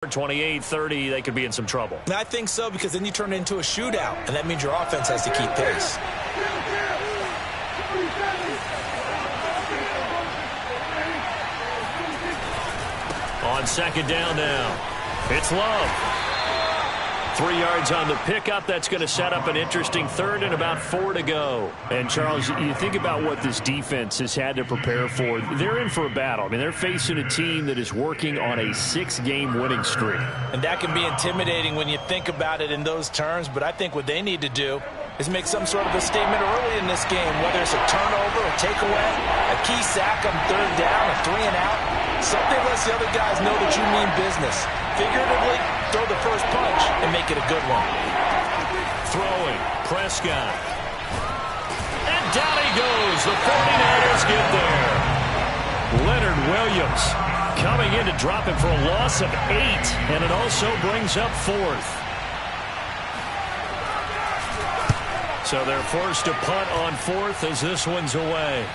28-30, they could be in some trouble. I think so, because then you turn it into a shootout, and that means your offense has to keep pace. On second down now, it's Love. 3 yards on the pickup. That's going to set up an interesting third and about 4 to go. And, Charles, you think about what this defense has had to prepare for. They're in for a battle. I mean, they're facing a team that is working on a 6-game winning streak. And that can be intimidating when you think about it in those terms. But I think what they need to do is make some sort of a statement early in this game, whether it's a turnover, a takeaway, a key sack on third down, a 3-and-out. Something lets the other guys know that you mean business. Figuratively, throw the first punch and make it a good one. Throwing, Prescott. And down he goes. The 49ers get there. Leonard Williams coming in to drop him for a loss of 8. And it also brings up 4th. So they're forced to punt on 4th as this one's away.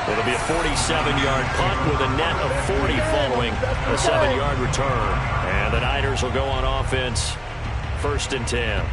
It'll be a 47-yard punt with a net of 40 following a 7-yard return. And the Niners will go on offense, 1st and 10.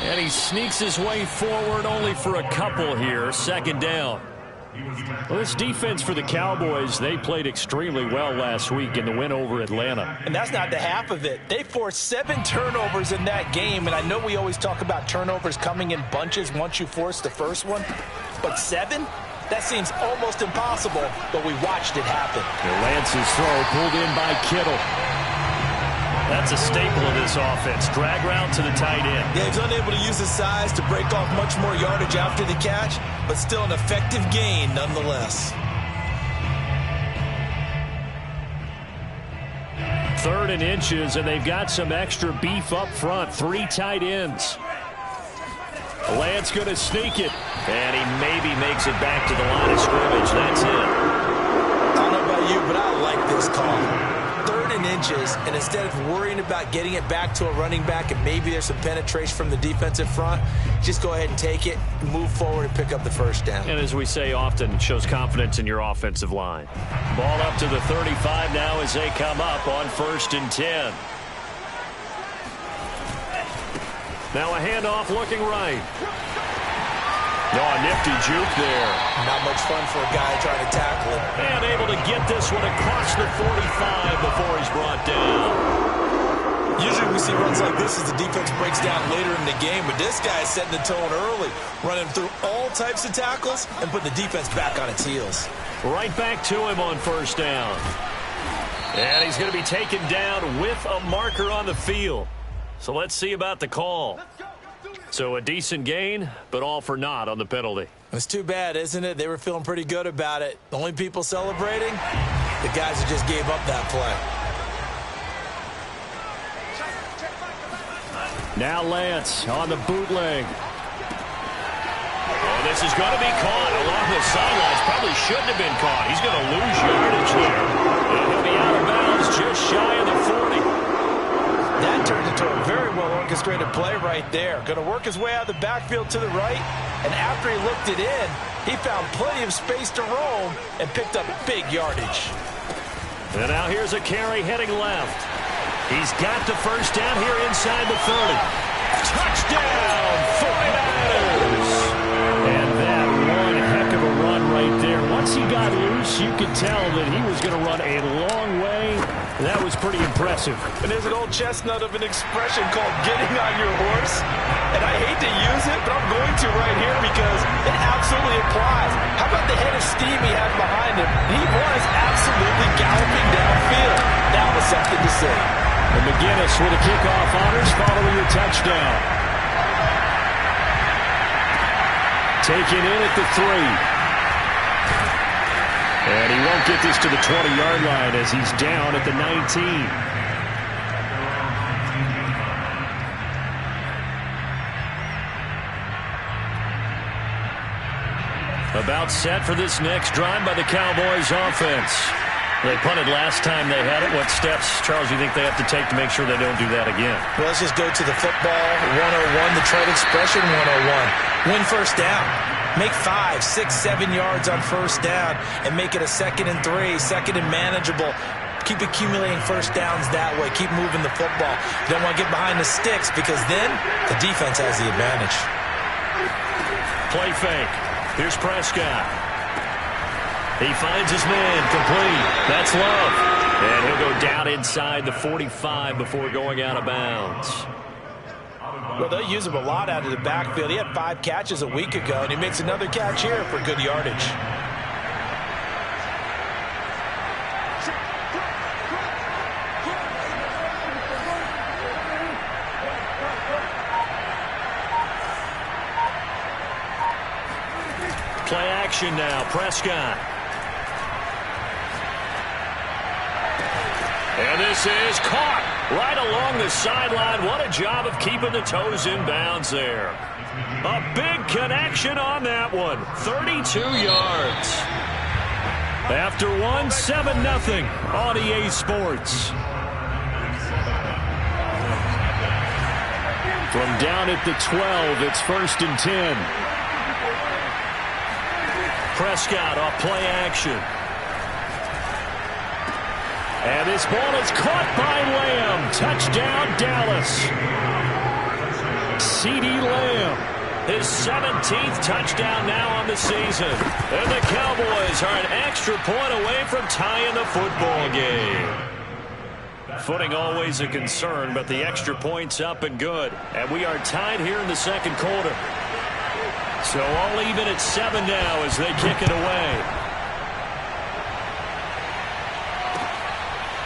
And he sneaks his way forward only for a couple here. 2nd down. Well, this defense for the Cowboys, they played extremely well last week in the win over Atlanta. And that's not the half of it. They forced 7 turnovers in that game. And I know we always talk about turnovers coming in bunches once you force the first one. But 7? That seems almost impossible, but we watched it happen. Lance's throw pulled in by Kittle. That's a staple of this offense. Drag route to the tight end. Yeah, he's unable to use his size to break off much more yardage after the catch, but still an effective gain nonetheless. 3rd and inches, and they've got some extra beef up front. 3 tight ends. Lance going to sneak it, and he maybe makes it back to the line of scrimmage. That's it. I don't know about you, but I like this call. 3rd and inches, and instead of worrying about getting it back to a running back and maybe there's some penetration from the defensive front, just go ahead and take it, move forward, and pick up the 1st down. And as we say often, it shows confidence in your offensive line. Ball up to the 35 now as they come up on 1st and 10. Now a handoff looking right. No, a nifty juke there. Not much fun for a guy trying to tackle it. And able to get this one across the 45 before he's brought down. Usually we see runs like this as the defense breaks down later in the game, but this guy is setting the tone early, running through all types of tackles and putting the defense back on its heels. Right back to him on 1st down. And he's going to be taken down with a marker on the field. So let's see about the call. So a decent gain, but all for naught on the penalty. It's too bad, isn't it? They were feeling pretty good about it. The only people celebrating, the guys who just gave up that play. Now Lance on the bootleg. Oh, this is going to be caught along the sidelines. Probably shouldn't have been caught. He's going to lose yardage there. And he'll be out of bounds just shy of the 40. That turned into a very well-orchestrated play right there. Going to work his way out of the backfield to the right, and after he looked it in, he found plenty of space to roam and picked up big yardage. And now here's a carry heading left. He's got the 1st down here inside the 30. Touchdown, 49ers! And that one heck of a run right there. Once he got loose, you could tell that he was going to run a long way. That was pretty impressive. And there's an old chestnut of an expression called getting on your horse. And I hate to use it, but I'm going to right here because it absolutely applies. How about the head of steam he had behind him? He was absolutely galloping downfield. That was something to say. And McGinnis with a kickoff honors following your touchdown. Taken in at the 3. And he won't get this to the 20-yard line as he's down at the 19. About set for this next drive by the Cowboys offense. They punted last time they had it. What steps, Charles, do you think they have to take to make sure they don't do that again? Well, let's just go to the football 101, the trade expression 101. Win first down. Make 5, 6, 7 yards on first down and make it a 2nd and 3, 2nd and manageable. Keep accumulating first downs that way. Keep moving the football. You don't want to get behind the sticks because then the defense has the advantage. Play fake. Here's Prescott. He finds his man, complete. That's Love. And he'll go down inside the 45 before going out of bounds. Well, they'll use him a lot out of the backfield. He had 5 catches a week ago, and he makes another catch here for good yardage. Play action now, Prescott. And this is caught right along the sideline. What a job of keeping the toes in bounds there. A big connection on that one. 32 yards. After one, 7-0 on EA Sports. From down at the 12, it's 1st and 10. Prescott off play action. And this ball is caught by Lamb. Touchdown, Dallas. CeeDee Lamb, his 17th touchdown now on the season. And the Cowboys are an extra point away from tying the football game. Footing always a concern, but the extra point's up and good. And we are tied here in the 2nd quarter. So all even at 7 now as they kick it away.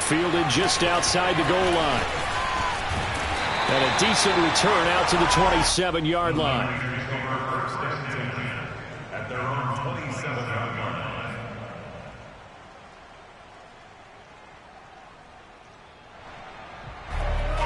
Fielded just outside the goal line. And a decent return out to the 27-yard line.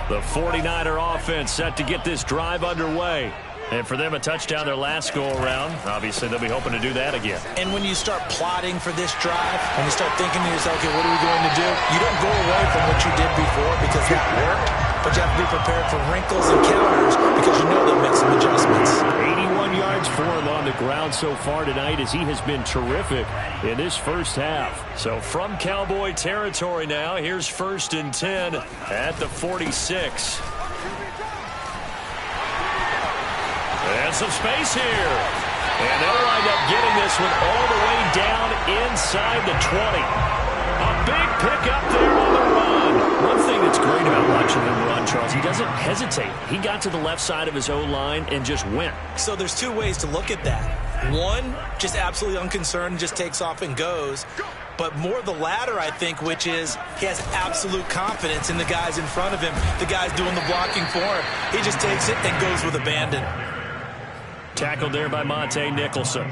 The 49er offense set to get this drive underway. And for them, a touchdown their last go-around. Obviously, they'll be hoping to do that again. And when you start plotting for this drive, when you start thinking to yourself, okay, what are we going to do? You don't go away from what you did before because that worked. But you have to be prepared for wrinkles and counters because you know they'll make some adjustments. 81 yards for him on the ground so far tonight as he has been terrific in this first half. So from Cowboy territory now, here's 1st and 10 at the 46. And some space here. And they'll wind up getting this one all the way down inside the 20. A big pickup there on the run. One thing that's great about watching him run, Charles, he doesn't hesitate. He got to the left side of his O-line and just went. So there's 2 ways to look at that. One, just absolutely unconcerned, just takes off and goes. But more the latter, I think, which is he has absolute confidence in the guys in front of him, the guys doing the blocking for him. He just takes it and goes with abandon. Tackled there by Monte Nicholson.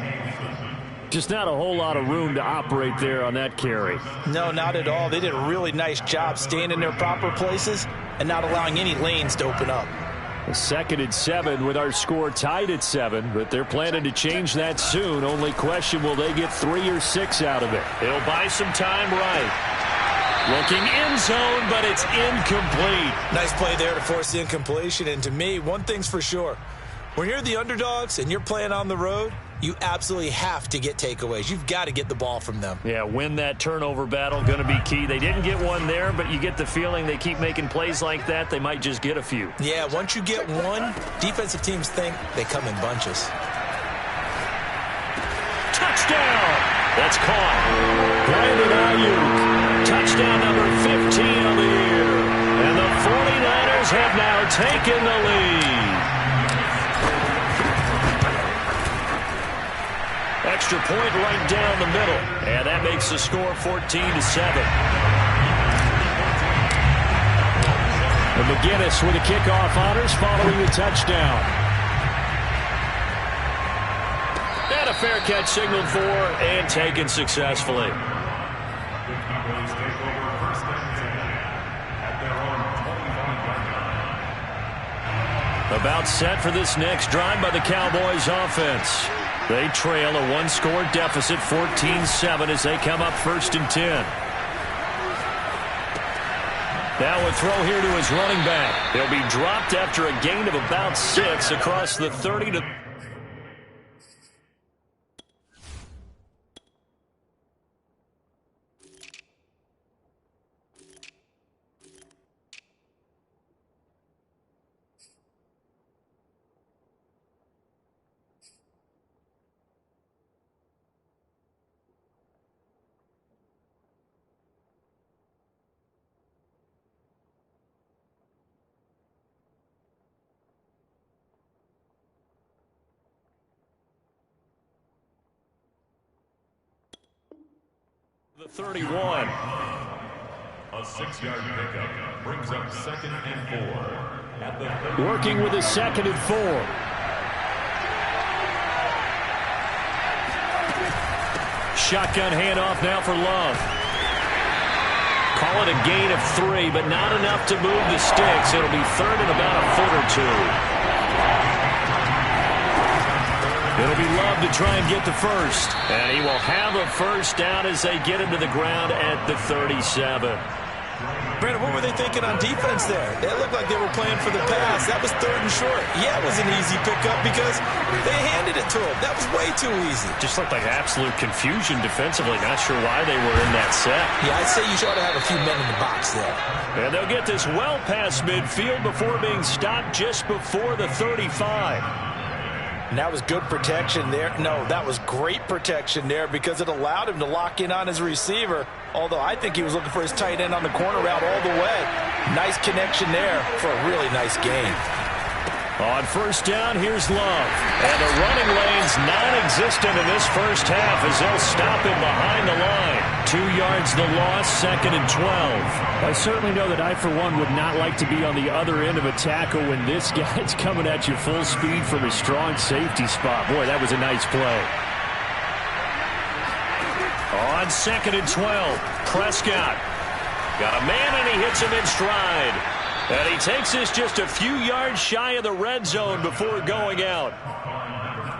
Just not a whole lot of room to operate there on that carry. No, not at all. They did a really nice job staying in their proper places and not allowing any lanes to open up. 2nd and 7 with our score tied at 7, but they're planning to change that soon. Only question, will they get 3 or 6 out of it? They'll buy some time right. Looking end zone, but it's incomplete. Nice play there to force the incompletion. And to me, one thing's for sure. When you're the underdogs and you're playing on the road, you absolutely have to get takeaways. You've got to get the ball from them. Yeah, win that turnover battle, going to be key. They didn't get one there, but you get the feeling they keep making plays like that, they might just get a few. Yeah, once you get one, defensive teams think they come in bunches. Touchdown! That's caught. Brandon Ayuk. Touchdown number 15 on the year. And the 49ers have now taken the lead. Extra point right down the middle. And that makes the score 14-7. And McGinnis with the kickoff honors following the touchdown. And a fair catch signaled for and taken successfully. About set for this next drive by the Cowboys offense. They trail a one-score deficit, 14-7, as they come up 1st and 10. Now a throw here to his running back. He'll be dropped after a gain of about 6 across the 30 to... The 31. A 6-yard pickup brings up 2nd and 4. At the Working with a 2nd and 4. Shotgun handoff now for Love. Call it a gain of 3, but not enough to move the sticks. It'll be 3rd and about a foot or 2. It'll be Love to try and get the first. And he will have a first down as they get him to the ground at the 37. Brandon, what were they thinking on defense there? It looked like they were playing for the pass. That was 3rd and short. Yeah, it was an easy pickup because they handed it to him. That was way too easy. Just looked like absolute confusion defensively. Not sure why they were in that set. Yeah, I'd say you ought to have a few men in the box there. And they'll get this well past midfield before being stopped just before the 35. And that was good protection there. No, that was great protection there because it allowed him to lock in on his receiver. Although I think he was looking for his tight end on the corner route all the way. Nice connection there for a really nice gain. On 1st down, here's Love. And the running lane's non-existent in this first half as they'll stop him behind the line. 2 yards the loss, 2nd and 12. I certainly know that I, for one, would not like to be on the other end of a tackle when this guy's coming at you full speed from a strong safety spot. Boy, that was a nice play. On 2nd and 12, Prescott. Got a man and he hits him in stride. And he takes this just a few yards shy of the red zone before going out.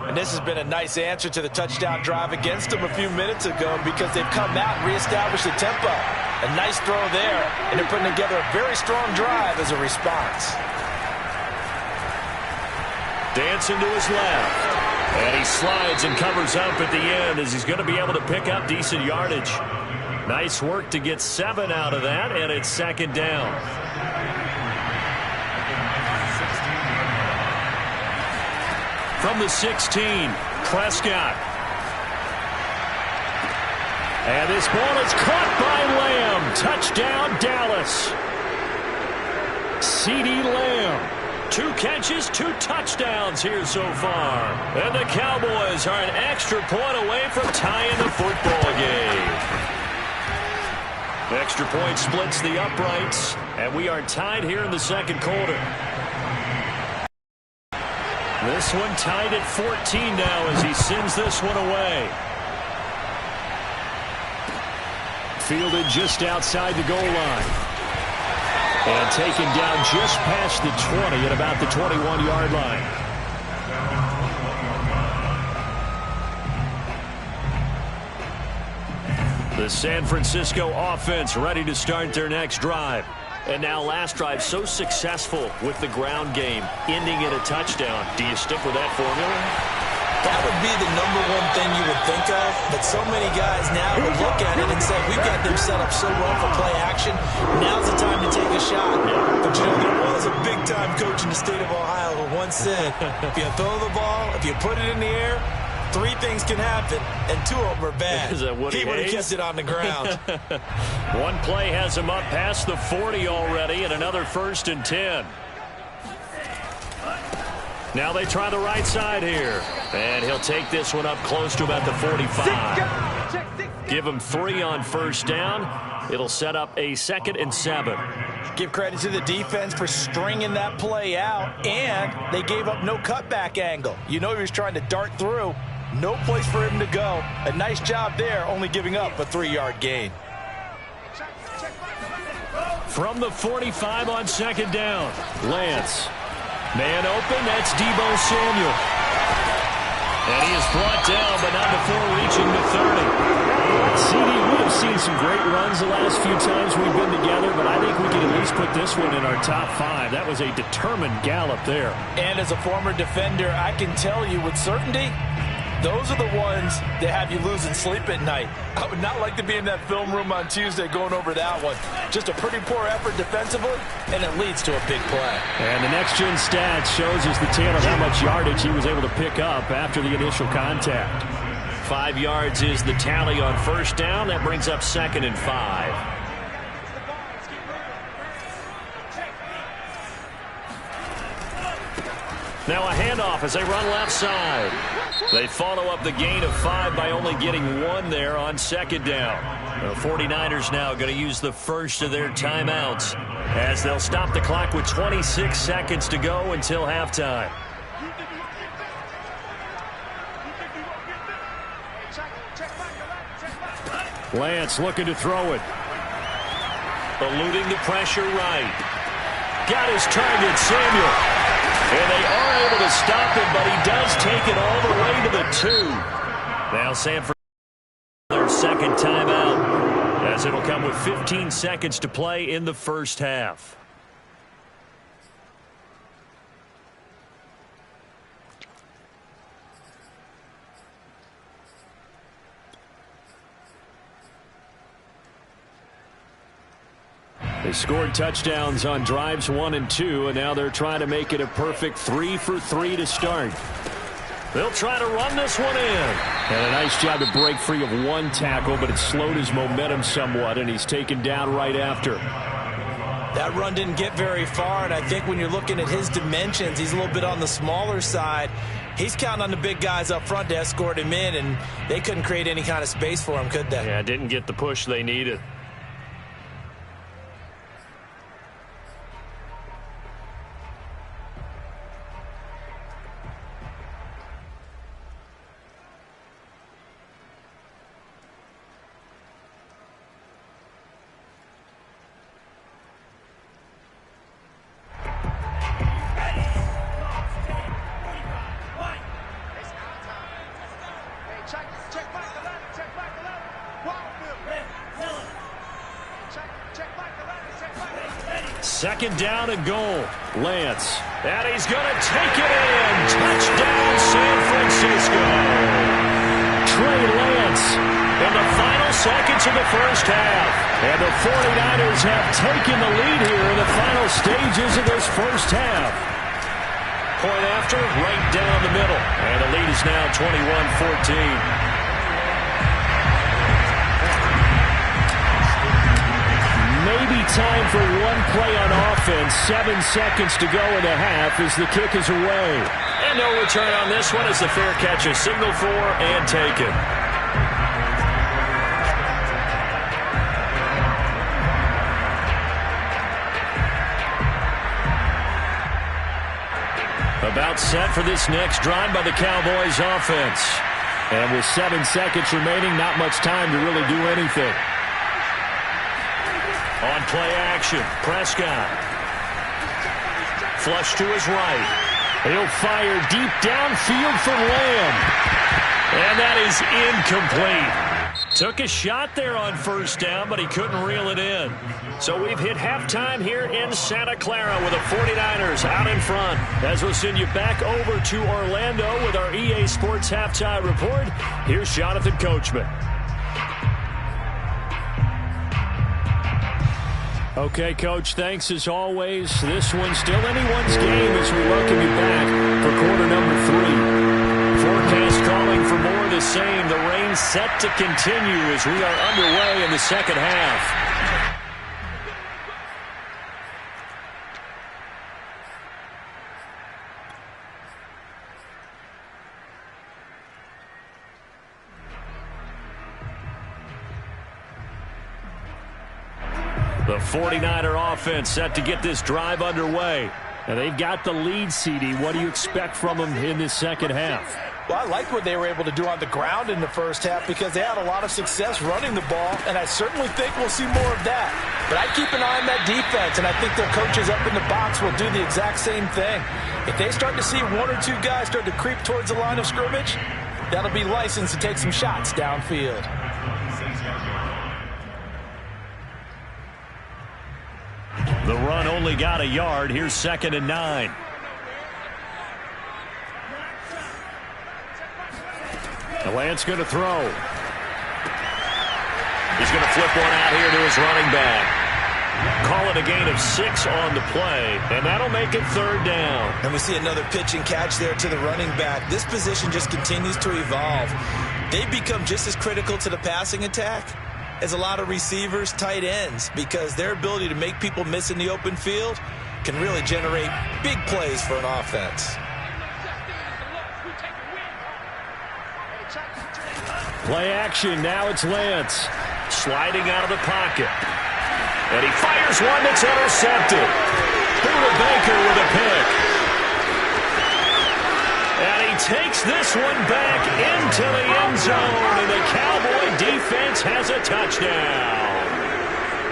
And this has been a nice answer to the touchdown drive against them a few minutes ago because they've come out and reestablished the tempo. A nice throw there, and they're putting together a very strong drive as a response. Dancing to his left. And he slides and covers up at the end as he's going to be able to pick up decent yardage. Nice work to get 7 out of that, and it's 2nd down. From the 16, Prescott. And this ball is caught by Lamb. Touchdown, Dallas. CeeDee Lamb. 2 catches, 2 touchdowns here so far. And the Cowboys are an extra point away from tying the football game. Extra point splits the uprights, and we are tied here in the 2nd quarter. This one tied at 14 now as he sends this one away. Fielded just outside the goal line. And taken down just past the 20 at about the 21-yard line. The San Francisco offense ready to start their next drive. And now last drive so successful with the ground game, ending in a touchdown. Do you stick with that formula? That would be the #1 thing you would think of, but so many guys now would look at it and say, we've got them set up so well for play action. Now's the time to take a shot. But, you know, there was a big-time coach in the state of Ohio who once said, if you throw the ball, if you put it in the air, 3 things can happen, and 2 of them are bad. He would have kept it on the ground. One play has him up past the 40 already, and another 1st and 10. Now they try the right side here. And he'll take this one up close to about the 45. Give him 3 on 1st down. It'll set up a 2nd and 7. Give credit to the defense for stringing that play out, and they gave up no cutback angle. You know he was trying to dart through. No place for him to go. A nice job there, only giving up a 3-yard gain. From the 45 on 2nd down, Lance. Man open, that's Deebo Samuel. And he is brought down, but not before reaching the 30. CD, we have seen some great runs the last few times we've been together, but I think we can at least put this one in our top 5. That was a determined gallop there. And as a former defender, I can tell you with certainty, those are the ones that have you losing sleep at night. I would not like to be in that film room on Tuesday going over that one. Just a pretty poor effort defensively, and it leads to a big play. And the next-gen stats shows us the tale of how much yardage he was able to pick up after the initial contact. 5 yards is the tally on first down. That brings up 2nd and 5. Now a handoff as they run left side. They follow up the gain of 5 by only getting 1 there on 2nd down. The 49ers now going to use the first of their timeouts as they'll stop the clock with 26 seconds to go until halftime. Lance looking to throw it. Eluding the pressure right. Got his target, Samuel. And they are able to stop him, but he does take it all the way to the 2. Now Sanford, their second timeout, as it'll come with 15 seconds to play in the first half. They scored touchdowns on drives 1 and 2, and now they're trying to make it a perfect 3 for 3 to start. They'll try to run this one in. And a nice job to break free of 1 tackle, but it slowed his momentum somewhat, and he's taken down right after. That run didn't get very far, and I think when you're looking at his dimensions, he's a little bit on the smaller side. He's counting on the big guys up front to escort him in, and they couldn't create any kind of space for him, could they? Yeah, didn't get the push they needed. Second down and goal. Lance. And he's going to take it in. Touchdown, San Francisco. Trey Lance in the final seconds of the first half. And the 49ers have taken the lead here in the final stages of this first half. Point after, right down the middle. And the lead is now 21-14. Maybe time for 1 play on offense. 7 seconds to go in the half as the kick is away. And no return on this one as the fair catch is signaled for and taken. About set for this next drive by the Cowboys offense. And with 7 seconds remaining, not much time to really do anything. On play action, Prescott. Flush to his right. He'll fire deep downfield for Lamb. And that is incomplete. Took a shot there on first down, but he couldn't reel it in. So we've hit halftime here in Santa Clara with the 49ers out in front. As we'll send you back over to Orlando with our EA Sports Halftime Report, here's Jonathan Coachman. Okay, Coach, thanks as always. This one's still anyone's game as we welcome you back for quarter number 3. Forecast calling for more of the same. The rain set to continue as we are underway in the second half. The 49er offense set to get this drive underway. And they've got the lead, CD. What do you expect from them in this second half? Well, I liked what they were able to do on the ground in the first half because they had a lot of success running the ball, and I certainly think we'll see more of that. But I keep an eye on that defense, and I think their coaches up in the box will do the exact same thing. If they start to see one or two guys start to creep towards the line of scrimmage, that'll be licensed to take some shots downfield. The run only got a yard. Here's 2nd and 9. Lance going to throw. He's going to flip one out here to his running back. Call it a gain of 6 on the play, and that'll make it 3rd down. And we see another pitch and catch there to the running back. This position just continues to evolve. They become just as critical to the passing attack as a lot of receivers, tight ends, because their ability to make people miss in the open field can really generate big plays for an offense. Play action. Now it's Lance. Sliding out of the pocket. And he fires one that's intercepted. Buda Baker with a pick. And he takes this one back into the end zone. And the Cowboy defense has a touchdown.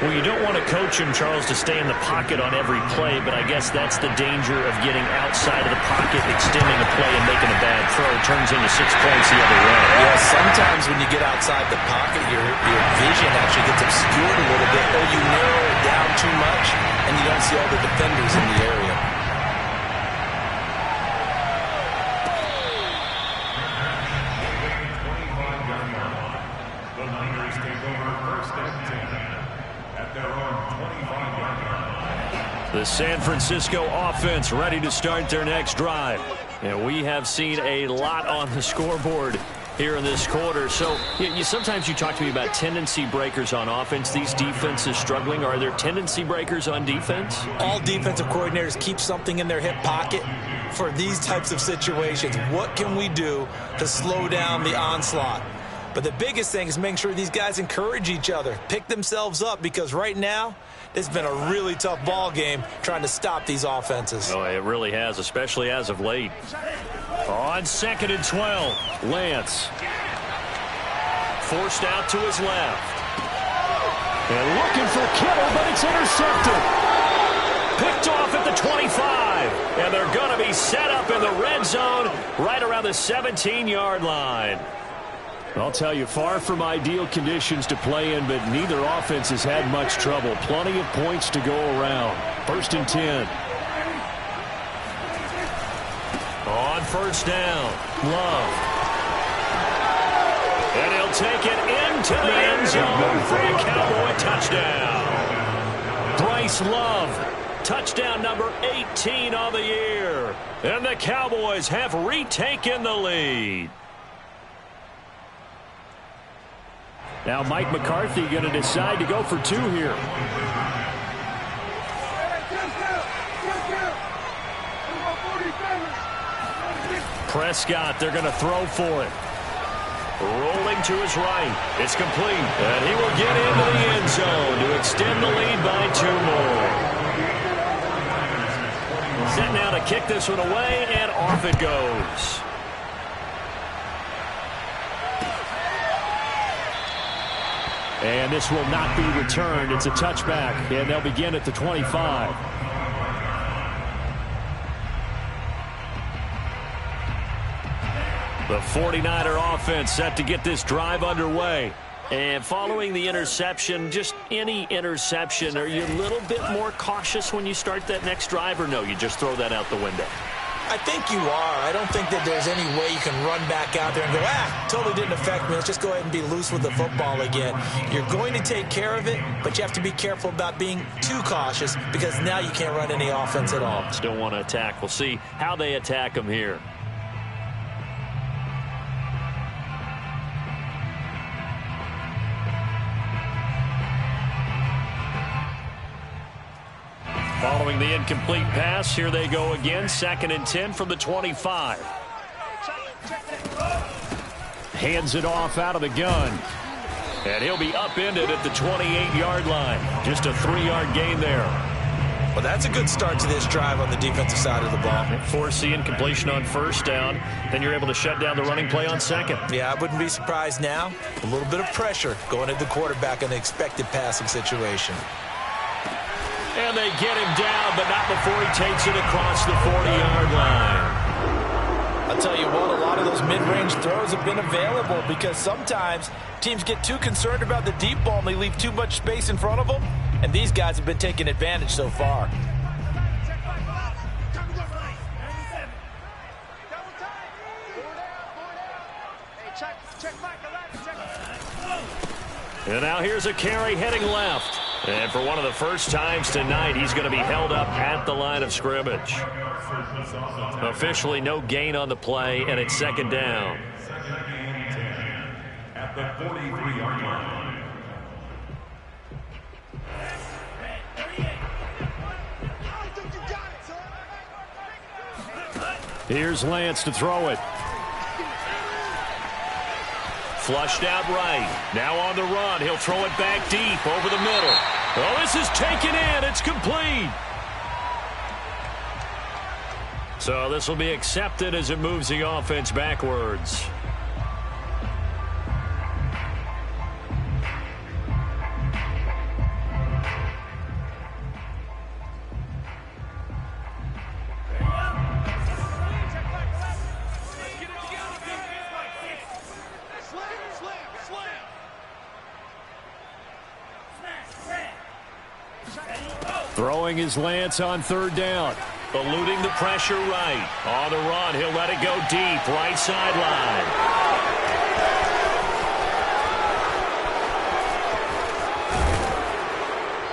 Well, you don't want to coach him, Charles, to stay in the pocket on every play, but I guess that's the danger of getting outside of the pocket, extending a play, and making a bad throw. Turns into 6 points the other way. Yeah, sometimes when you get outside the pocket, your vision actually gets obscured a little bit, or you narrow it down too much, and you don't see all the defenders in the area. The Niners take over 1st and 10 at their own 25-yard line. The San Francisco offense ready to start their next drive. And we have seen a lot on the scoreboard here in this quarter. So sometimes you talk to me about tendency breakers on offense. These defenses struggling. Are there tendency breakers on defense? All defensive coordinators keep something in their hip pocket for these types of situations. What can we do to slow down the onslaught? But the biggest thing is making sure these guys encourage each other, pick themselves up, because right now it's been a really tough ball game trying to stop these offenses. Oh, it really has, especially as of late. On 2nd and 12, Lance. Forced out to his left. And looking for Kittle, but it's intercepted. Picked off at the 25. And they're going to be set up in the red zone right around the 17-yard line. I'll tell you, far from ideal conditions to play in, but neither offense has had much trouble. Plenty of points to go around. 1st and 10. On 1st down, Love. And he'll take it into the end zone for a Cowboy touchdown. Bryce Love, touchdown number 18 on the year. And the Cowboys have retaken the lead. Now Mike McCarthy going to decide to go for 2 here. Prescott, they're going to throw for it. Rolling to his right. It's complete. And he will get into the end zone to extend the lead by 2 more. Set now to kick this one away, and off it goes. And this will not be returned. It's a touchback, and they'll begin at the 25. The 49er offense set to get this drive underway. And following the interception, just any interception, are you a little bit more cautious when you start that next drive, or no, you just throw that out the window? I think you are. I don't think that there's any way you can run back out there and go, totally didn't affect me. Let's just go ahead and be loose with the football again. You're going to take care of it, but you have to be careful about being too cautious because now you can't run any offense at all. Still want to attack. We'll see how they attack them here. Following the incomplete pass, here they go again. 2nd and 10 from the 25. Hands it off out of the gun. And he'll be upended at the 28-yard line. Just a 3-yard gain there. Well, that's a good start to this drive on the defensive side of the ball. Force the incompletion on first down. Then you're able to shut down the running play on second. Yeah, I wouldn't be surprised now. A little bit of pressure going at the quarterback in an expected passing situation. And they get him down, but not before he takes it across the 40-yard line. I'll tell you what, a lot of those mid-range throws have been available because sometimes teams get too concerned about the deep ball and they leave too much space in front of them. And these guys have been taking advantage so far. And now here's a carry heading left. And for one of the first times tonight, he's going to be held up at the line of scrimmage. Officially no gain on the play, and it's second down. At the 43-yard line. Here's Lance to throw it. Flushed out right. Now on the run. He'll throw it back deep over the middle. Oh, this is taken in. It's complete. So this will be accepted as it moves the offense backwards. Throwing his Lance on third down. Eluding the pressure right. On the run, he'll let it go deep. Right sideline.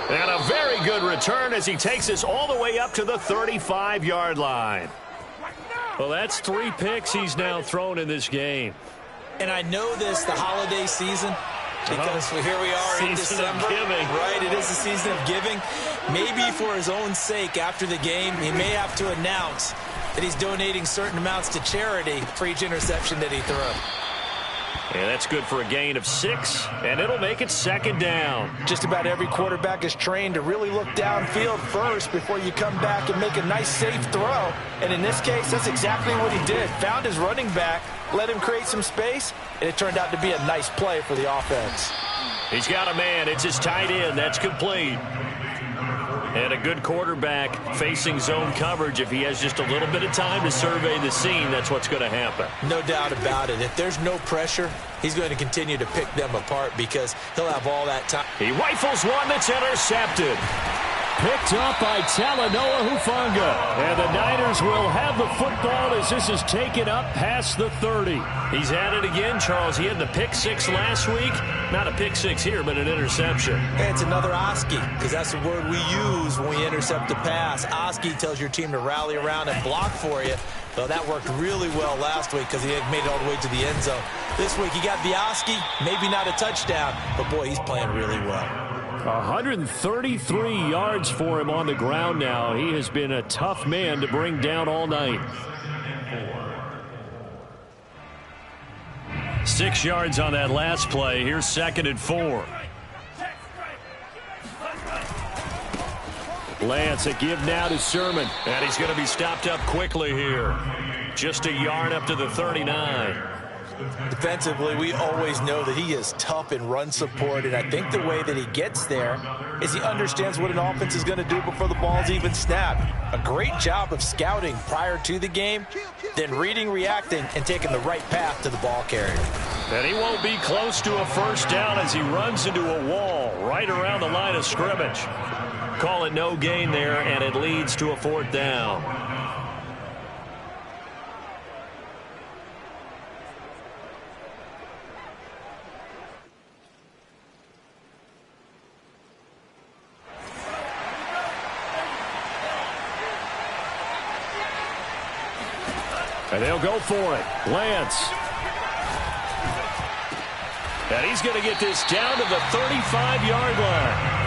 And a very good return as he takes us all the way up to the 35-yard line. Well, that's 3 picks he's now thrown in this game. And I know this, the holiday season, because here we are in December. Right, it is the season of giving. Maybe for his own sake, after the game, he may have to announce that he's donating certain amounts to charity for each interception that he threw. And that's good for a gain of 6, and it'll make it second down. Just about every quarterback is trained to really look downfield first before you come back and make a nice, safe throw. And in this case, that's exactly what he did. Found his running back, let him create some space, and it turned out to be a nice play for the offense. He's got a man. It's his tight end. That's complete. And a good quarterback facing zone coverage. If he has just a little bit of time to survey the scene, that's what's going to happen. No doubt about it. If there's no pressure, he's going to continue to pick them apart because he'll have all that time. He rifles one that's intercepted. Picked up by Talanoa Hufanga. And the Niners will have the football as this is taken up past the 30. He's at it again, Charles. He had the pick 6 last week. Not a pick 6 here, but an interception. Hey, it's another Oski, because that's the word we use when we intercept a pass. Oski tells your team to rally around and block for you. Well, that worked really well last week because he made it all the way to the end zone. This week he got the Oski, maybe not a touchdown, but boy, he's playing really well. 133 yards for him on the ground now. He has been a tough man to bring down all night. 6 yards on that last play. Here's 2nd and 4. Lance, a give now to Sermon. And he's going to be stopped up quickly here. Just a yard up to the 39. Defensively, we always know that he is tough in run support, and I think the way that he gets there is he understands what an offense is going to do before the ball's even snapped. A great job of scouting prior to the game, then reading, reacting, and taking the right path to the ball carrier. And he won't be close to a first down as he runs into a wall right around the line of scrimmage. Call it no gain there, and it leads to a 4th down. And they'll go for it. Lance. And he's going to get this down to the 35-yard line.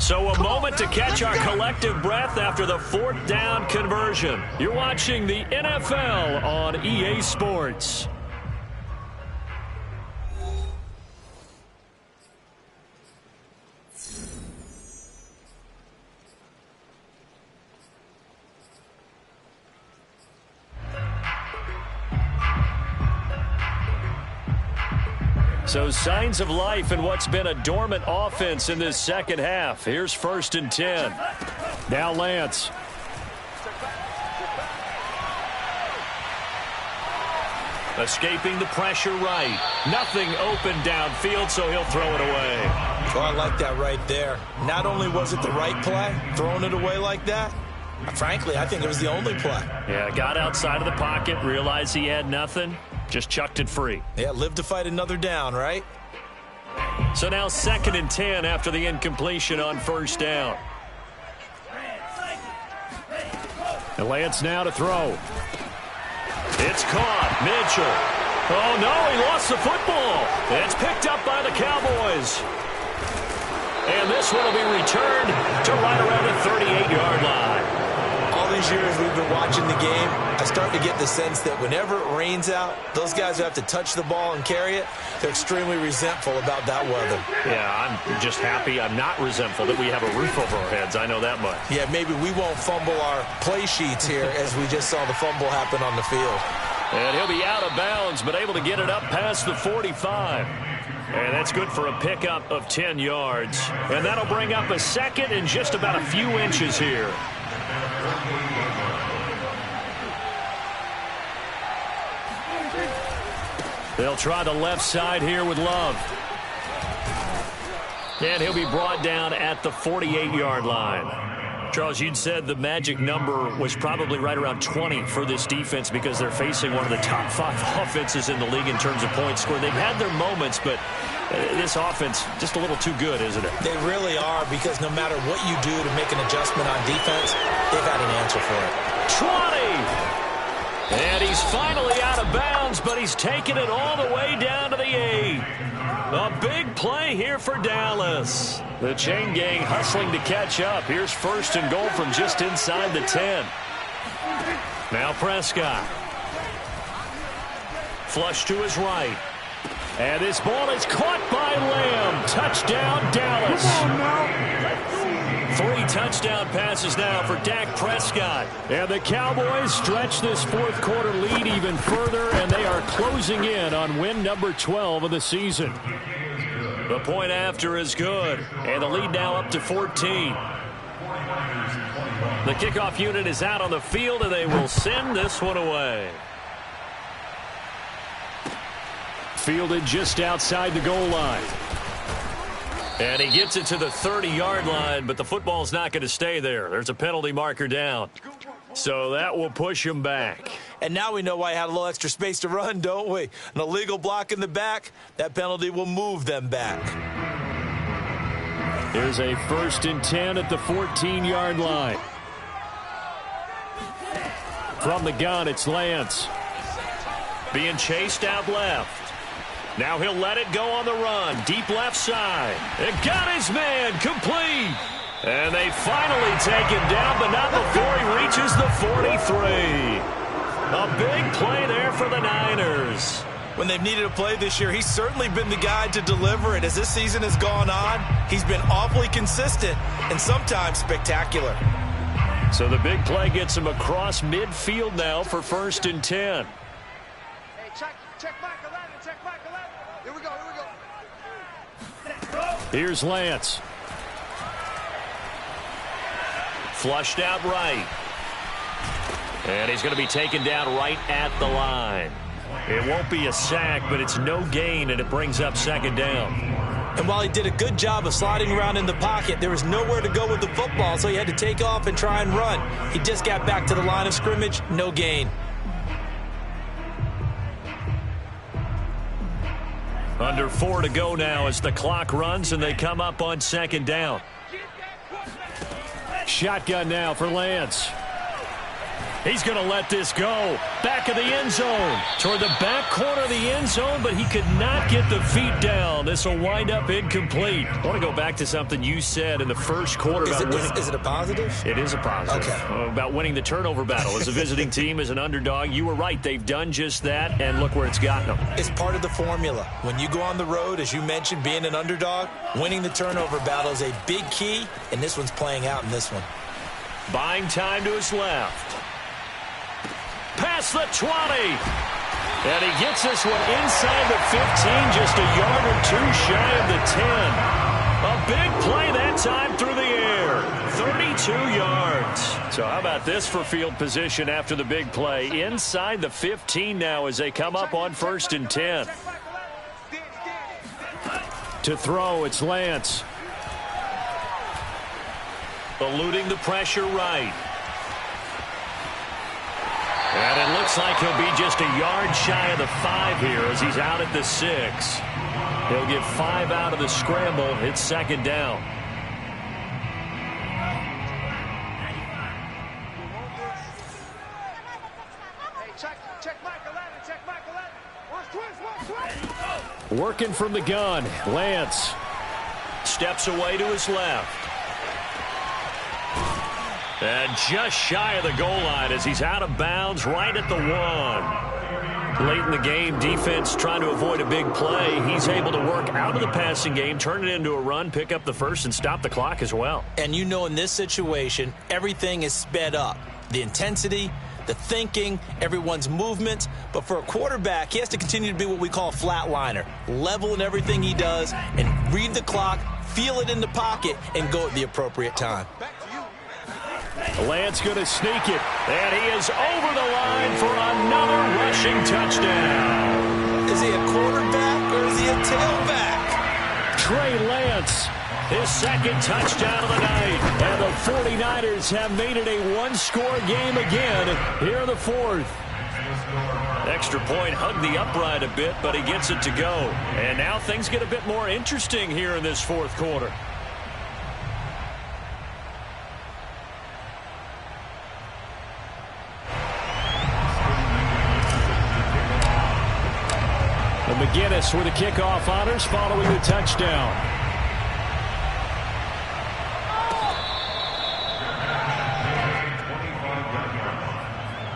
So a moment to catch our collective breath after the 4th down conversion. You're watching the NFL on EA Sports. So signs of life in what's been a dormant offense in this second half. Here's 1st and 10. Now Lance. Escaping the pressure right. Nothing open downfield, so he'll throw it away. Oh, I like that right there. Not only was it the right play, throwing it away like that, frankly, I think it was the only play. Yeah, got outside of the pocket, realized he had nothing. Just chucked it free. Yeah, live to fight another down, right? So now 2nd and 10 after the incompletion on 1st down. And Lance now to throw. It's caught. Mitchell. Oh, no, he lost the football. It's picked up by the Cowboys. And this one will be returned to right around the 38-yard line. All these years we've been watching the game, I start to get the sense that whenever it rains out, those guys who have to touch the ball and carry it, they're extremely resentful about that weather. Yeah, I'm just happy I'm not resentful that we have a roof over our heads. I know that much. Yeah, maybe we won't fumble our play sheets here as we just saw the fumble happen on the field. And he'll be out of bounds, but able to get it up past the 45. And that's good for a pickup of 10 yards. And that'll bring up a 2nd and just about a few inches here. They'll try the left side here with Love. And he'll be brought down at the 48-yard line. Charles, you'd said the magic number was probably right around 20 for this defense because they're facing one of the top 5 offenses in the league in terms of points scored. They've had their moments, but this offense just a little too good, isn't it? They really are, because no matter what you do to make an adjustment on defense, they've got an answer for it. 20! And he's finally out of bounds, but he's taken it all the way down to the 8. A big play here for Dallas. The chain gang hustling to catch up. Here's 1st and goal from just inside the 10. Now Prescott. Flush to his right. And this ball is caught by Lamb. Touchdown, Dallas. 3 touchdown passes now for Dak Prescott. And the Cowboys stretch this 4th quarter lead even further, and they are closing in on win number 12 of the season. The point after is good, and the lead now up to 14. The kickoff unit is out on the field, and they will send this one away. Fielded just outside the goal line. And he gets it to the 30-yard line, but the football's not going to stay there. There's a penalty marker down. So that will push him back. And now we know why he had a little extra space to run, don't we? An illegal block in the back, that penalty will move them back. Here's a 1st and 10 at the 14-yard line. From the gun, it's Lance. Being chased out left. Now he'll let it go on the run. Deep left side. And got his man complete. And they finally take him down, but not before he reaches the 43. A big play there for the Niners. When they've needed a play this year, he's certainly been the guy to deliver it. As this season has gone on, he's been awfully consistent and sometimes spectacular. So the big play gets him across midfield now for 1st and 10. Hey, check back 11, check back 11. Here we go, here we go. Here's Lance. Flushed out right. And he's going to be taken down right at the line. It won't be a sack, but it's no gain, and it brings up 2nd down. And while he did a good job of sliding around in the pocket, there was nowhere to go with the football, so he had to take off and try and run. He just got back to the line of scrimmage, no gain. Under 4 to go now as the clock runs, and they come up on 2nd down. Shotgun now for Lance. He's going to let this go. Back of the end zone. Toward the back corner of the end zone, but he could not get the feet down. This will wind up incomplete. I want to go back to something you said in the first quarter. Is it a positive? It is a positive. Okay. About winning the turnover battle. As a visiting team, as an underdog, you were right. They've done just that, and look where it's gotten them. It's part of the formula. When you go on the road, as you mentioned, being an underdog, winning the turnover battle is a big key, and this one's playing out in this one. Buying time to his left. Past the 20. And he gets this one inside the 15, just a yard or two shy of the 10. A big play that time through the air. 32 yards. So how about this for field position after the big play? Inside the 15 now as they come up on 1st and 10. To throw, it's Lance. Eluding the pressure right. And it looks like he'll be just a yard shy of the 5 here as he's out at the 6. He'll get 5 out of the scramble. It's 2nd down. Working from the gun, Lance steps away to his left. And just shy of the goal line as he's out of bounds right at the 1. Late in the game, defense trying to avoid a big play. He's able to work out of the passing game, turn it into a run, pick up the first, and stop the clock as well. And you know in this situation, everything is sped up. The intensity, the thinking, everyone's movement. But for a quarterback, he has to continue to be what we call a flatliner. Level in everything he does and read the clock, feel it in the pocket, and go at the appropriate time. Lance going to sneak it, and he is over the line for another rushing touchdown. Is he a quarterback or is he a tailback? Trey Lance, his 2nd touchdown of the night, and the 49ers have made it a one-score game again here in the 4th. Extra point hugged the upright a bit, but he gets it to go. And now things get a bit more interesting here in this 4th quarter. McGinnis with the kickoff honors following the touchdown.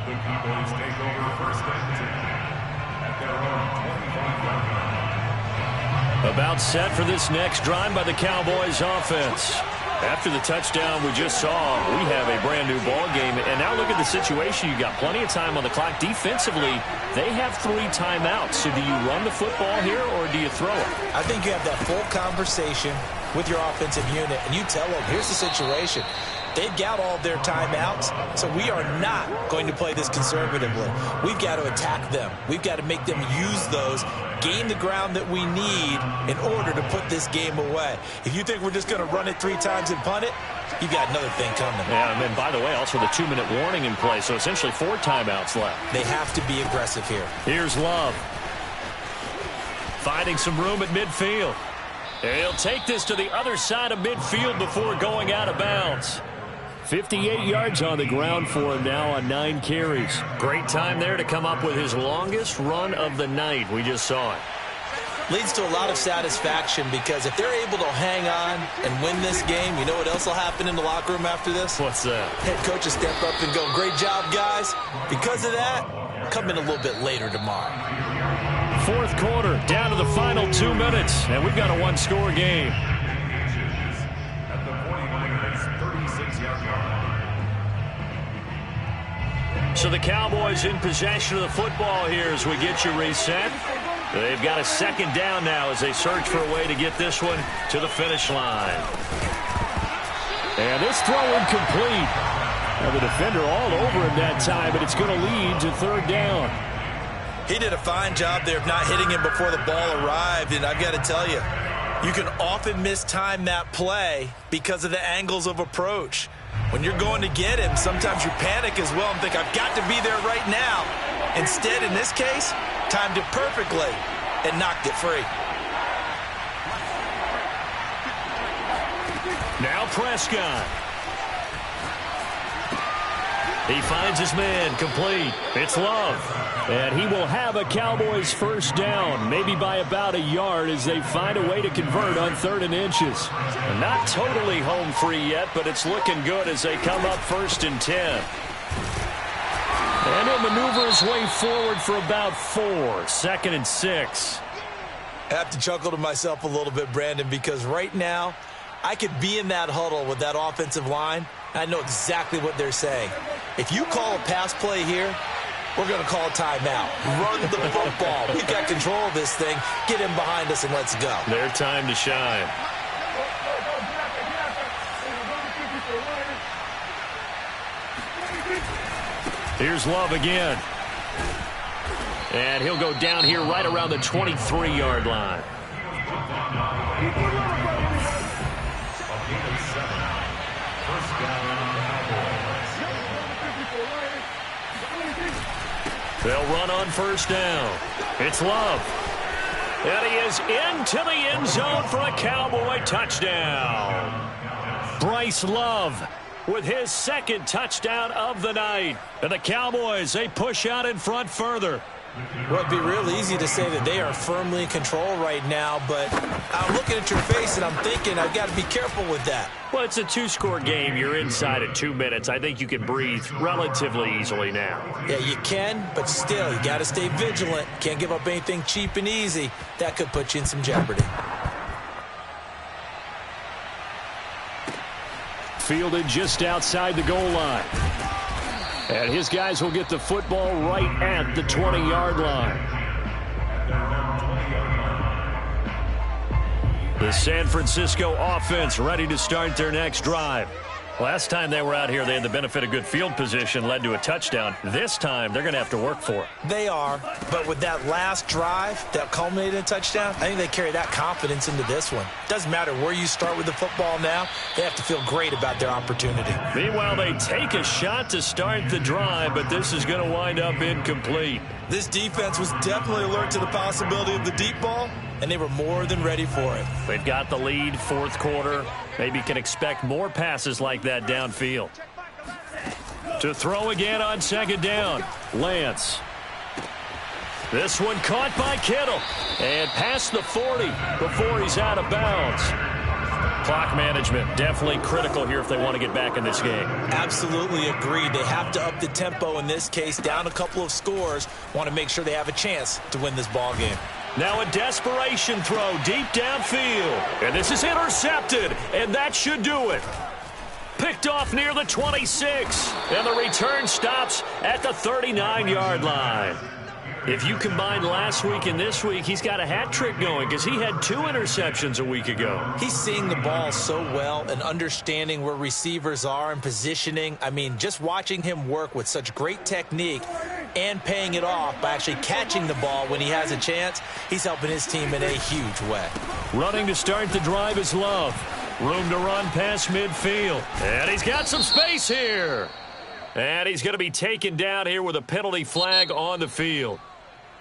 The Cowboys take over 1st and 10 at their own 25-yard line. About set for this next drive by the Cowboys offense. After the touchdown we just saw, we have a brand new ball game. And now look at the situation. You got plenty of time on the clock. Defensively, they have 3 timeouts. So do you run the football here or do you throw it? I think you have that full conversation with your offensive unit, and you tell them, here's the situation. They've got all of their timeouts, so we are not going to play this conservatively. We've got to attack them. We've got to make them use those, gain the ground that we need in order to put this game away. If you think we're just going to run it 3 times and punt it, you've got another thing coming. Yeah, and then, by the way, also the 2-minute warning in play, so essentially 4 timeouts left. They have to be aggressive here. Here's Love. Finding some room at midfield. And he'll take this to the other side of midfield before going out of bounds. 58 yards on the ground for him now on 9 carries. Great time there to come up with his longest run of the night. We just saw it. Leads to a lot of satisfaction because if they're able to hang on and win this game, you know what else will happen in the locker room after this? What's that? Head coach will step up and go, great job, guys. Because of that, come in a little bit later tomorrow. 4th quarter, down to the final 2 minutes, and we've got a one-score game. At the 49ers 36-yard line. So the Cowboys in possession of the football here as we get you reset. They've got a 2nd down now as they search for a way to get this one to the finish line. And this throw incomplete. Now the defender all over him that time, but it's going to lead to 3rd down. He did a fine job there of not hitting him before the ball arrived, and I've got to tell you, you can often mistime that play because of the angles of approach. When you're going to get him, sometimes you panic as well and think, I've got to be there right now. Instead, in this case, timed it perfectly and knocked it free. Now Prescott. He finds his man, complete. It's Love. And he will have a Cowboys first down, maybe by about a yard as they find a way to convert on 3rd and inches. Not totally home free yet, but it's looking good as they come up 1st and 10. And he'll maneuver his way forward for about 4, 2nd and 6. I have to chuckle to myself a little bit, Brandon, because right now I could be in that huddle with that offensive line. I know exactly what they're saying. If you call a pass play here, we're going to call a timeout. Run the football. We've got control of this thing. Get him behind us and let's go. Their time to shine. Here's Love again. And he'll go down here right around the 23-yard line. They'll run on 1st down. It's Love. And he is into the end zone for a Cowboy touchdown. Bryce Love with his 2nd touchdown of the night. And the Cowboys, they push out in front further. Well, it'd be real easy to say that they are firmly in control right now, but I'm looking at your face and I'm thinking I've got to be careful with that. Well, it's a 2-score game. You're inside at 2 minutes. I think you can breathe relatively easily now. Yeah, you can, but still, you got to stay vigilant. Can't give up anything cheap and easy. That could put you in some jeopardy. Fielded just outside the goal line. And his guys will get the football right at the 20-yard line. The San Francisco offense ready to start their next drive. Last time they were out here, they had the benefit of good field position, led to a touchdown. This time, they're going to have to work for it. They are, but with that last drive that culminated in a touchdown, I think they carry that confidence into this one. Doesn't matter where you start with the football now, they have to feel great about their opportunity. Meanwhile, they take a shot to start the drive, but this is going to wind up incomplete. This defense was definitely alert to the possibility of the deep ball, and they were more than ready for it. They've got the lead, 4th quarter. Maybe can expect more passes like that downfield. To throw again on 2nd down, Lance. This one caught by Kittle. And past the 40 before he's out of bounds. Clock management definitely critical here if they want to get back in this game. Absolutely agreed. They have to up the tempo in this case, down a couple of scores. Want to make sure they have a chance to win this ball game. Now a desperation throw deep downfield. And this is intercepted, and that should do it. Picked off near the 26, and the return stops at the 39-yard line. If you combine last week and this week, he's got a hat trick going because he had 2 interceptions a week ago. He's seeing the ball so well and understanding where receivers are and positioning. I mean, just watching him work with such great technique and paying it off by actually catching the ball when he has a chance, he's helping his team in a huge way. Running to start the drive is Love. Room to run past midfield. And he's got some space here. And he's going to be taken down here with a penalty flag on the field.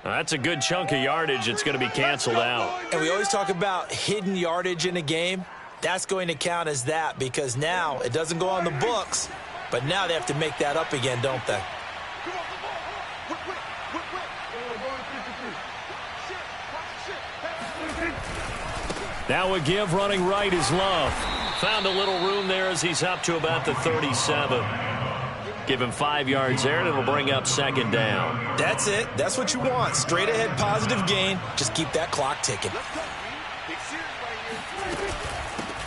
That's a good chunk of yardage. It's going to be canceled out. And we always talk about hidden yardage in a game. That's going to count as that because now it doesn't go on the books, but now they have to make that up again, don't they? Now a give running right is Love. Found a little room there as he's up to about the 37. Give him 5 yards there, and it'll bring up 2nd down. That's it. That's what you want. Straight ahead, positive gain. Just keep that clock ticking.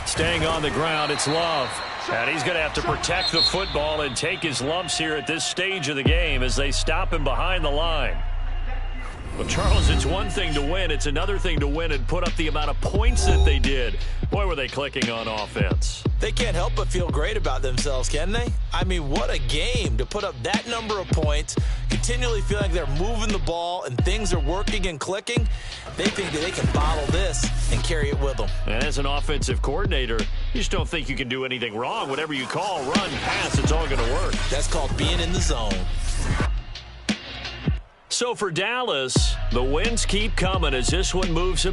Staying on the ground, it's Love. And he's going to have to protect the football and take his lumps here at this stage of the game as they stop him behind the line. Well, Charles, it's one thing to win. It's another thing to win and put up the amount of points that they did. Boy, were they clicking on offense. They can't help but feel great about themselves, can they? I mean, what a game to put up that number of points, continually feel like they're moving the ball and things are working and clicking. They think that they can bottle this and carry it with them. And as an offensive coordinator, you just don't think you can do anything wrong. Whatever you call, run, pass, it's all going to work. That's called being in the zone. So for Dallas, the wins keep coming as this one moves them to